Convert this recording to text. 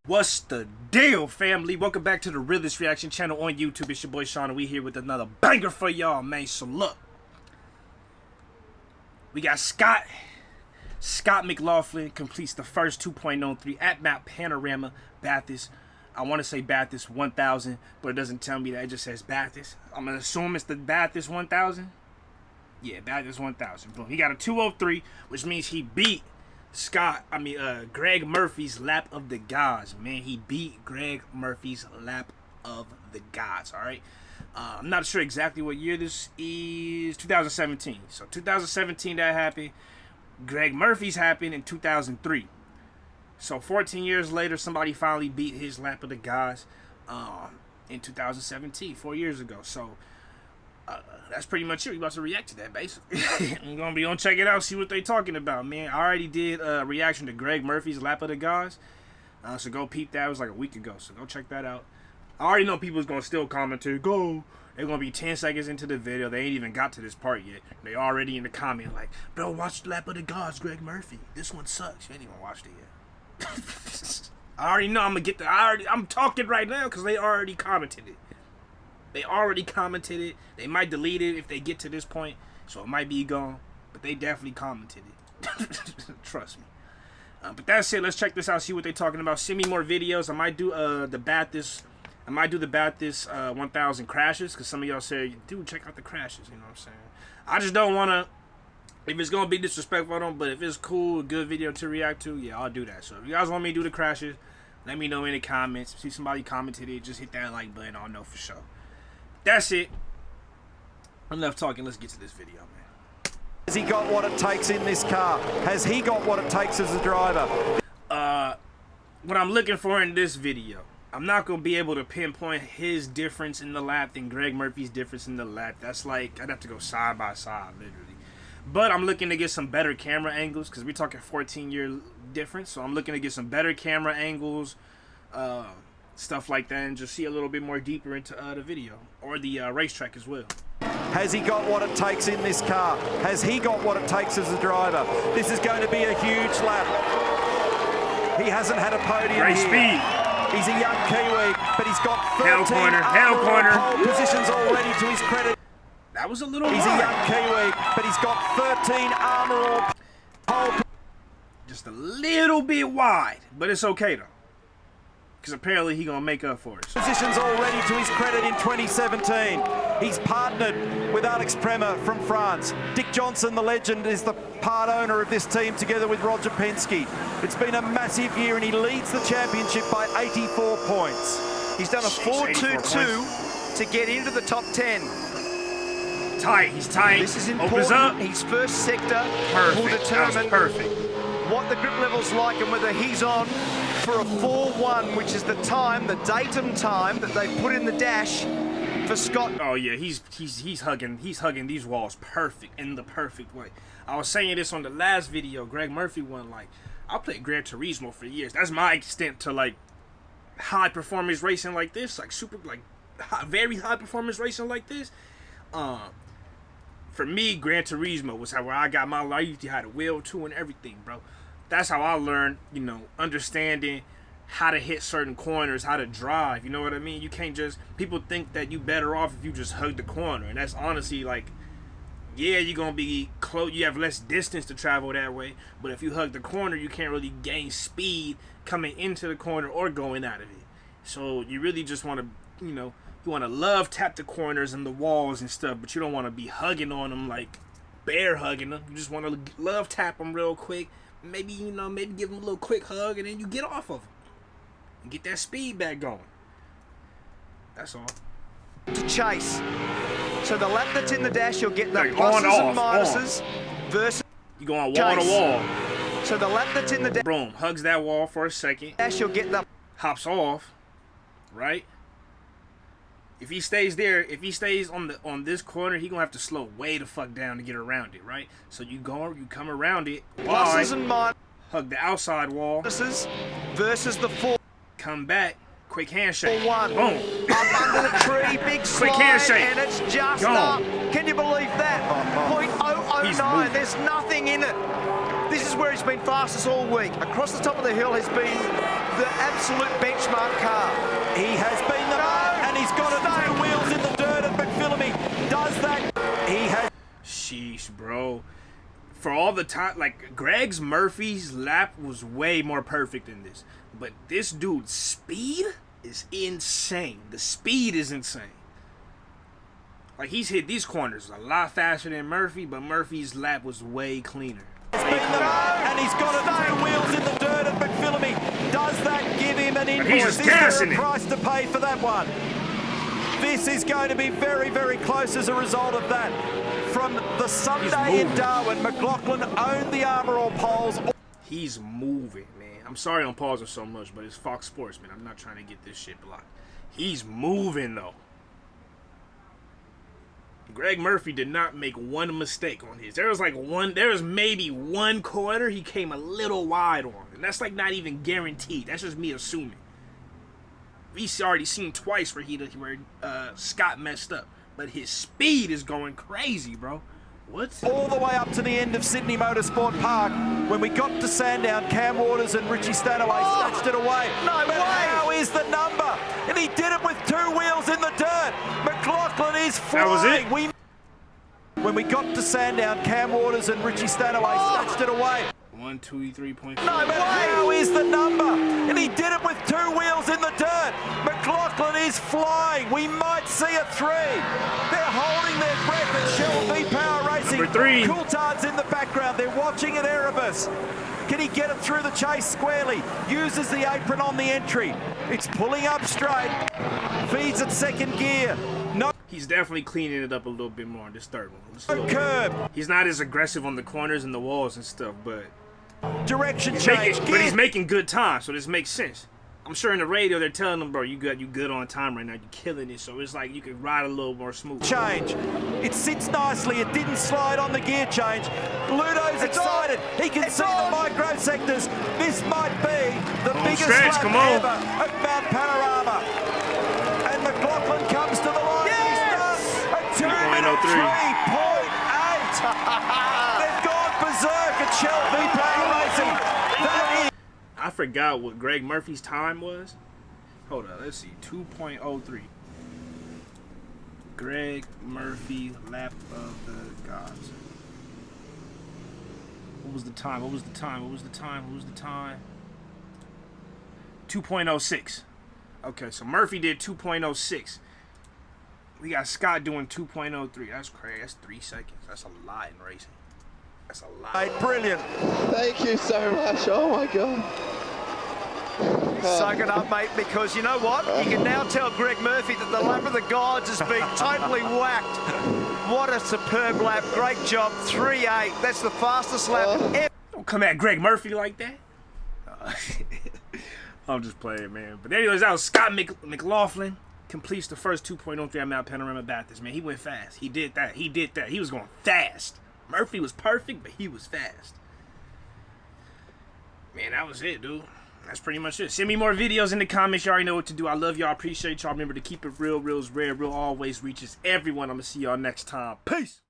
What's the deal, family? Welcome back to the realest reaction channel on YouTube. It's your boy Sean, and we here with another banger for y'all, man. So look, we got Scott Mclaughlin completes the first 2.03 at map panorama Bathurst. I want to say Bathurst 1000, but it doesn't tell me that. It just says Bathurst. I'm gonna assume it's the Bathurst 1000. Yeah, Bathurst 1000. Boom. He got a 203, which means he beat Greg Murphy's lap of the gods, man. He beat Greg Murphy's lap of the gods, all right? I'm not sure exactly what year this is. 2017. So 2017 that happened. Greg Murphy's happened in 2003. So 14 years later, somebody finally beat his lap of the gods in 2017, 4 years ago. So that's pretty much it. We about to react to that, basically. I'm gonna be on check it out, see what they talking about, man. I already did a reaction to Greg Murphy's lap of the gods, so go peep that. It was like a week ago, so go check that out. I already know people's gonna still comment to go. They're gonna be 10 seconds into the video. They ain't even got to this part yet. They already in the comment like, bro, watch the lap of the gods, Greg Murphy. This one sucks. You ain't even watched it yet. I already know I'm gonna get the. I'm talking right now because they already commented it. They already commented it. They might delete it if they get to this point, so it might be gone. But they definitely commented it. Trust me. But that's it. Let's check this out. See what they're talking about. Send me more videos. I might do the Bathurst. I might do the Bathurst 1000 crashes, because some of y'all say, dude, check out the crashes. You know what I'm saying? I just don't want to. If it's gonna be disrespectful, I don't. But if it's cool, a good video to react to, yeah, I'll do that. So if you guys want me to do the crashes, let me know in the comments. See somebody commented it, just hit that like button. I'll know for sure. That's it. Enough talking. Let's get to this video, man. Has he got what it takes in this car? Has he got what it takes as a driver? What I'm looking for in this video, I'm not going to be able to pinpoint his difference in the lap than Greg Murphy's difference in the lap. That's like, I'd have to go side by side, literally. But I'm looking to get some better camera angles, because we're talking 14-year difference. So I'm looking to get some better camera angles, stuff like that, and just see a little bit more deeper into the video or the racetrack as well. Has he got what it takes in this car? Has he got what it takes as a driver? This is going to be a huge lap. He hasn't had a podium Great here. speed. He's a young Kiwi, but he's got 13 pole positions already to his credit. That was a little He's wide. a young Kiwi, but he's got 13 armor pole. Just a little bit wide, but it's okay though, because apparently he's going to make up for it. Positions already to his credit in 2017. He's partnered with Alex Premer from France. Dick Johnson, the legend, is the part owner of this team together with Roger Penske. It's been a massive year and he leads the championship by 84 points. He's done a 4.22 to get into the top 10. Tight, he's tight. This is Opens up. important. His first sector Perfect. will determine what the grip level's like and whether he's on for a 4.1, which is the time, the datum time that they put in the dash for Scott. Oh yeah, he's hugging these walls perfect, in the perfect way. I was saying this on the last video. Greg Murphy won. Like, I played Gran Turismo for years. That's my extent to like high performance racing like this, like very high performance racing like this. For me, Gran Turismo was where I got my life. You had a wheel too and everything, bro. That's how I learned, you know, understanding how to hit certain corners, how to drive. You know what I mean? You can't just, people think that you better off if you just hug the corner. And that's honestly like, yeah, you're going to be close. You have less distance to travel that way. But if you hug the corner, you can't really gain speed coming into the corner or going out of it. So you really just want to, you know, you want to love tap the corners and the walls and stuff, but you don't want to be hugging on them, like bear hugging them. You just want to love tap them real quick. Maybe, you know, maybe give them a little quick hug and then you get off of them and get that speed back going. That's all. To chase. So the lap that's in the dash, you'll get the like pluses and minuses versus you going wall to wall. So the lap that's in the dash, Boom, hugs that wall for a second. you'll get the Hops off, right? If he stays there, if he stays on this corner, he gonna have to slow way the fuck down to get around it, right? So you come around it, pluses and minuses. Hug the outside wall Versus the 4. come back, quick handshake. 4.1. Boom. Up under the tree, big slide, Quick handshake. and it's just Gone. up. Can you believe that? He's 0.009. moving. There's nothing in it. This is where he's been fastest all week. Across the top of the hill has been the absolute benchmark car. He has been the man, and he's got it 2 wheels in the dirt, and McPhillamy does that. He has... Sheesh, bro. For all the time, like, Greg Murphy's lap was way more perfect than this. But this dude's speed is insane. The speed is insane. Like, he's hit these corners a lot faster than Murphy, but Murphy's lap was way cleaner. And he's got it 2 wheels in the dirt, and McPhillamy does that give him an invoice? He's just Is there gassing a it. price to pay for that one? This is going to be very, very close as a result of that. From the Sunday in Darwin, Mclaughlin owned the Armour All poles. He's moving, man. I'm sorry I'm pausing so much, but it's Fox Sports, man. I'm not trying to get this shit blocked. He's moving, though. Greg Murphy did not make one mistake on his. There was maybe one corner he came a little wide on. And that's like not even guaranteed. That's just me assuming. We've already seen twice where Scott messed up. But his speed is going crazy, bro. What? All the way up to the end of Sydney Motorsport Park. When we got to Sandown, Cam Waters and Richie Stanaway snatched it away. No but way! How is the number? And he did it with 2 wheels in the dirt. Mclaughlin is flying. That was it? When we got to Sandown, Cam Waters and Richie Stanaway snatched it away. 1, 2, 3.4. No, but how is the number? And he did it with 2 wheels in the dirt. Mclaughlin is flying. We might see a 3. They're holding their breath at Shell V-Power Racing. Number 3. Coulthard's in the background. They're watching at Erebus. Can he get it through the chase squarely? Uses the apron on the entry. It's pulling up straight. Feeds at 2nd gear. No. He's definitely cleaning it up a little bit more on this 3rd one. Just a little bit. Curb. He's not as aggressive on the corners and the walls and stuff, but Direction change. he's making good time, so this makes sense. I'm sure in the radio they're telling him, bro, you good on time right now. You're killing it, so it's like you can ride a little more smooth. Change. It sits nicely. It didn't slide on the gear change. Ludo's excited. He can see the micro sectors. This might be the biggest lap ever at Mount Panorama. And Mclaughlin comes to the line. Yes! He's done a 2:03.8. They've gone berserk at Shell V-Power Racing. That is... I forgot what Greg Murphy's time was. Hold on, let's see. 2.03. Greg Murphy, lap of the gods. What was the time? 2.06. Okay, so Murphy did 2.06. We got Scott doing 2.03. That's crazy. That's 3 seconds. That's a lot in racing. That's a lot. Brilliant. Thank you so much. Oh my God. Suck it up, mate, because you know what? You can now tell Greg Murphy that the lap of the gods has been totally whacked. What a superb lap. Great job. 3.8. That's the fastest lap ever. Don't come at Greg Murphy like that. I'm just playing, man. But anyways, that was Scott Mclaughlin. Completes the first 2.03 at Mount Panorama Bathurst, man. He went fast. He did that. He was going fast. Murphy was perfect, but he was fast. Man, that was it, dude. That's pretty much it. Send me more videos in the comments. You already know what to do. I love y'all. Appreciate y'all. Remember to keep it real. Real is rare. Real always reaches everyone. I'm going to see y'all next time. Peace.